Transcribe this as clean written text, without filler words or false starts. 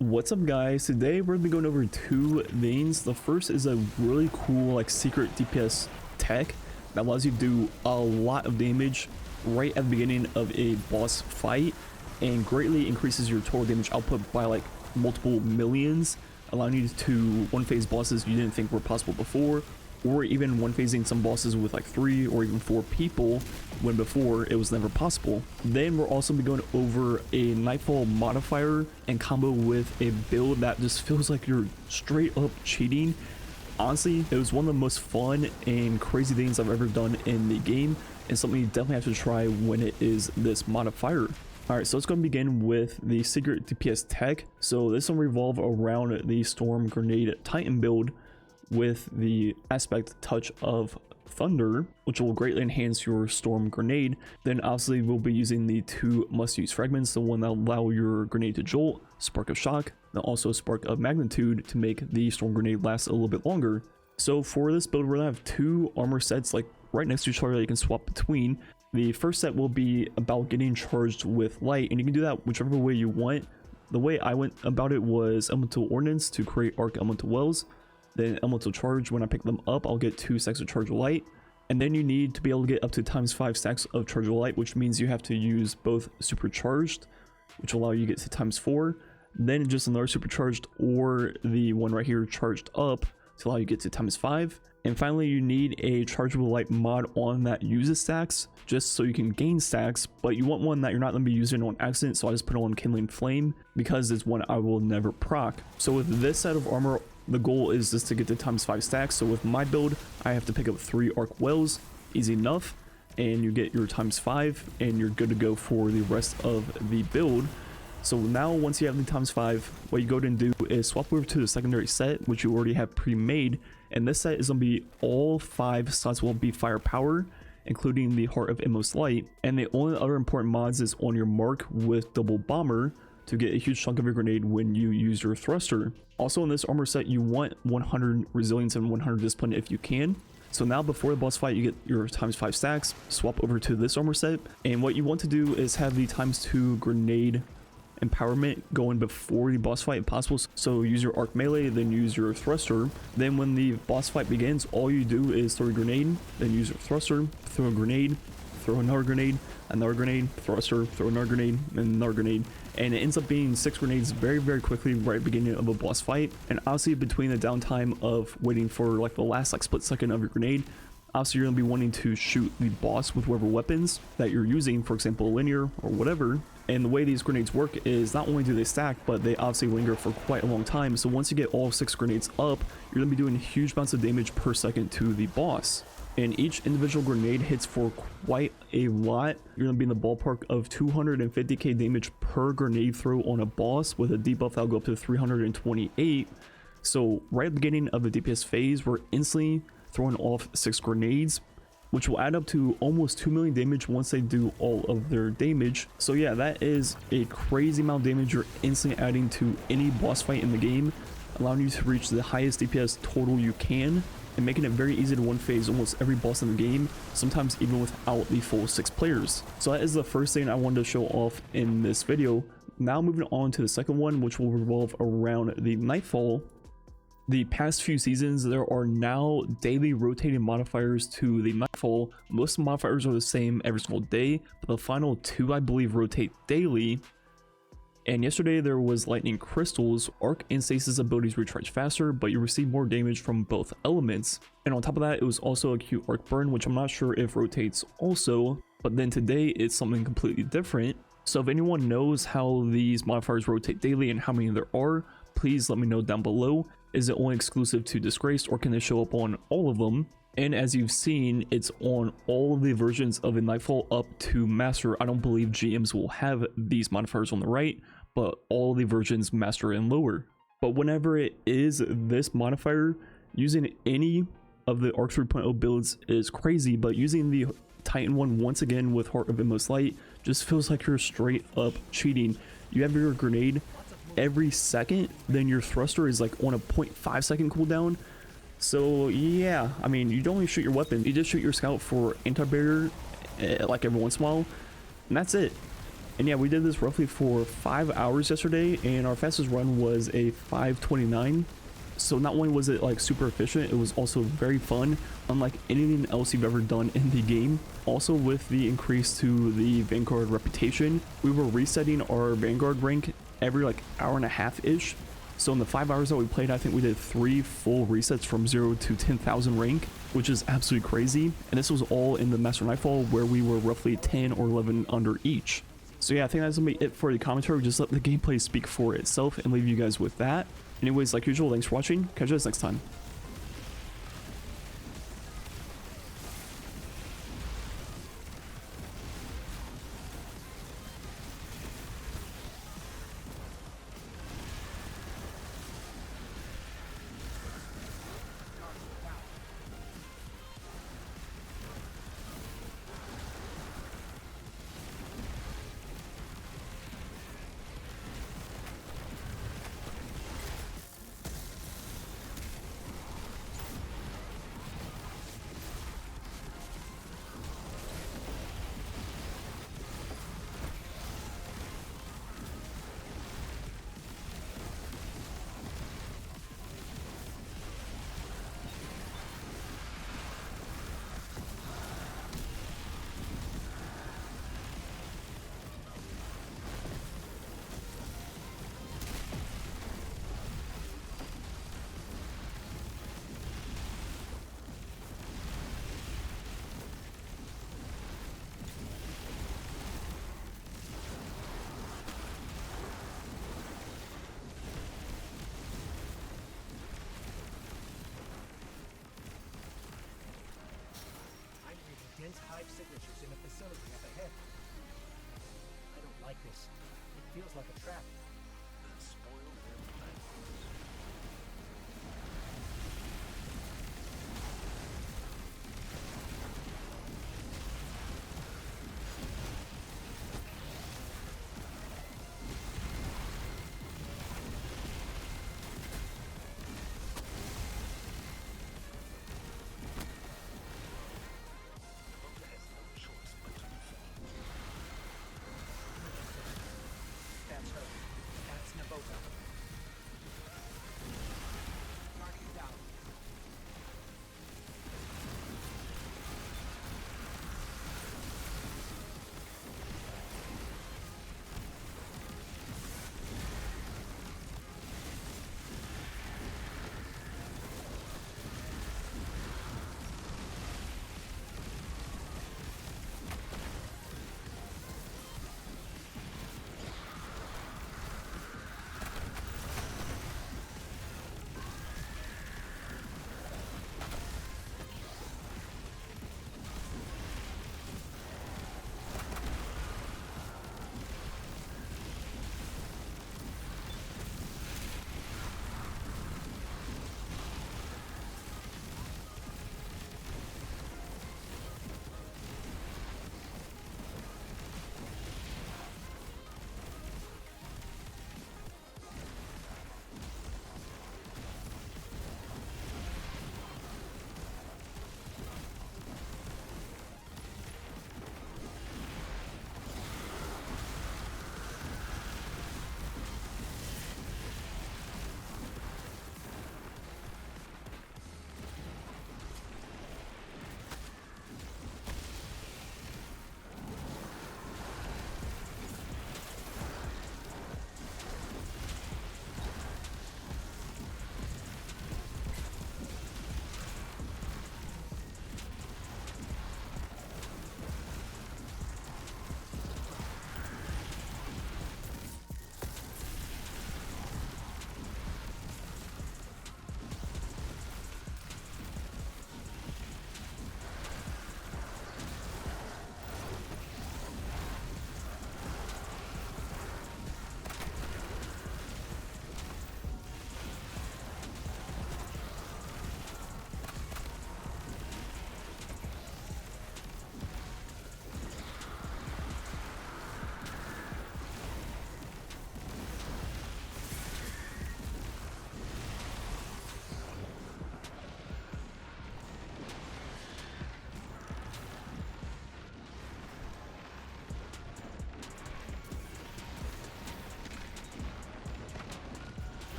What's up guys, today we're going to be going over two things. The first is a really cool like secret DPS tech that allows you to do a lot of damage right at the beginning of a boss fight and greatly increases your total damage output by like multiple millions, allowing you to one phase bosses you didn't think were possible before, or even one phasing some bosses with like 3 or even 4 people when before it was never possible. Then we'll also be going over a Lightfall modifier and combo with a build that just feels like you're straight up cheating. Honestly, it was one of the most fun and crazy things I've ever done in the game, and something you definitely have to try when it is this modifier. Alright, so let's go and begin with the secret DPS tech. So this will revolve around the Storm Grenade Titan build with the aspect touch of thunder, which will greatly enhance your storm grenade. Then obviously we'll be using the 2 must-use fragments, the one that allow your grenade to jolt, spark of shock, and also spark of magnitude to make the storm grenade last a little bit longer. So for this build, we're gonna have 2 armor sets like right next to each other that you can swap between. The first set will be about getting charged with light, and you can do that whichever way you want. The way I went about it was elemental ordnance to create arc elemental wells. Then elemental charge, when I pick them up, I'll get 2 stacks of charge of light. And then you need to be able to get up to ×5 stacks of charge of light, which means you have to use both supercharged, which will allow you to get to ×4, then just another supercharged, or the one right here charged up to allow you to get to ×5. And finally, you need a chargeable light mod on that uses stacks, just so you can gain stacks, but you want one that you're not going to be using on accident, so I just put on Kindling Flame because it's one I will never proc. So with this set of armor, the goal is just to get to ×5 stacks. So with my build, I have to pick up 3 arc wells, easy enough, and you get your ×5 and you're good to go for the rest of the build. So now once you have the ×5, what you go ahead and do is swap over to the secondary set, which you already have pre-made, and this set is going to be all 5 slots will be firepower, including the Heart of Inmost Light, and the only other important mods is on your mark with double bomber to get a huge chunk of your grenade when you use your thruster. Also in this armor set, you want 100 resilience and 100 discipline if you can. So now before the boss fight, you get your ×5 stacks, swap over to this armor set, and what you want to do is have the ×2 grenade empowerment going before the boss fight if possible. So use your arc melee, then use your thruster. Then when the boss fight begins, all you do is throw a grenade, then use your thruster, throw a grenade, throw another grenade, thruster, throw another grenade, and another grenade. And it ends up being 6 grenades very quickly right at the beginning of a boss fight. And obviously between the downtime of waiting for like the last like split second of your grenade, obviously you're going to be wanting to shoot the boss with whatever weapons that you're using, for example linear or whatever. And the way these grenades work is not only do they stack, but they obviously linger for quite a long time. So once you get all 6 grenades up, you're going to be doing huge amounts of damage per second to the boss. And each individual grenade hits for quite a lot. You're going to be in the ballpark of 250k damage per grenade throw on a boss with a debuff that'll go up to 328. So right at the beginning of the DPS phase, we're instantly throwing off 6 grenades, which will add up to almost 2 million damage once they do all of their damage. So yeah, that is a crazy amount of damage you're instantly adding to any boss fight in the game, allowing you to reach the highest DPS total you can, and making it very easy to one phase almost every boss in the game, sometimes even without the full 6 players. So that is the first thing I wanted to show off in this video. Now moving on to the second one, which will revolve around the Nightfall. The past few seasons, there are now daily rotating modifiers to the Nightfall. Most modifiers are the same every single day, but the final 2 I believe rotate daily. And yesterday there was lightning crystals. Arc and stasis abilities recharge faster, but you receive more damage from both elements. And on top of that, it was also a cute arc burn, which I'm not sure if rotates also, but then today it's something completely different. So if anyone knows how these modifiers rotate daily and how many there are, please let me know down below. Is it only exclusive to Disgraced, or can they show up on all of them? And as you've seen, it's on all of the versions of the Nightfall up to Master. I don't believe GMs will have these modifiers on the right, but all the versions Master and lower. But whenever it is this modifier, using any of the Arc 3.0 builds is crazy, but using the Titan one once again with Heart of Inmost Light just feels like you're straight up cheating. You have your grenade every second, then your thruster is like on a 0.5 second cooldown. So yeah, I mean, you don't even shoot your weapon, you just shoot your scout for anti-barrier like every once in a while, and that's it. And yeah, we did this roughly for 5 hours yesterday, and our fastest run was a 5:29. So not only was it like super efficient, it was also very fun, unlike anything else you've ever done in the game. Also, with the increase to the Vanguard reputation, we were resetting our Vanguard rank every like hour and a half ish. So in the 5 hours that we played, I think we did 3 full resets from 0 to 10,000 rank, which is absolutely crazy. And this was all in the Master Nightfall, where we were roughly 10 or 11 under each. So yeah, I think that's gonna be it for the commentary. Just let the gameplay speak for itself and leave you guys with that. Anyways, like usual, thanks for watching. Catch you guys next time. Dense hive signatures in a facility up ahead. I don't like this. It feels like a trap. Spoil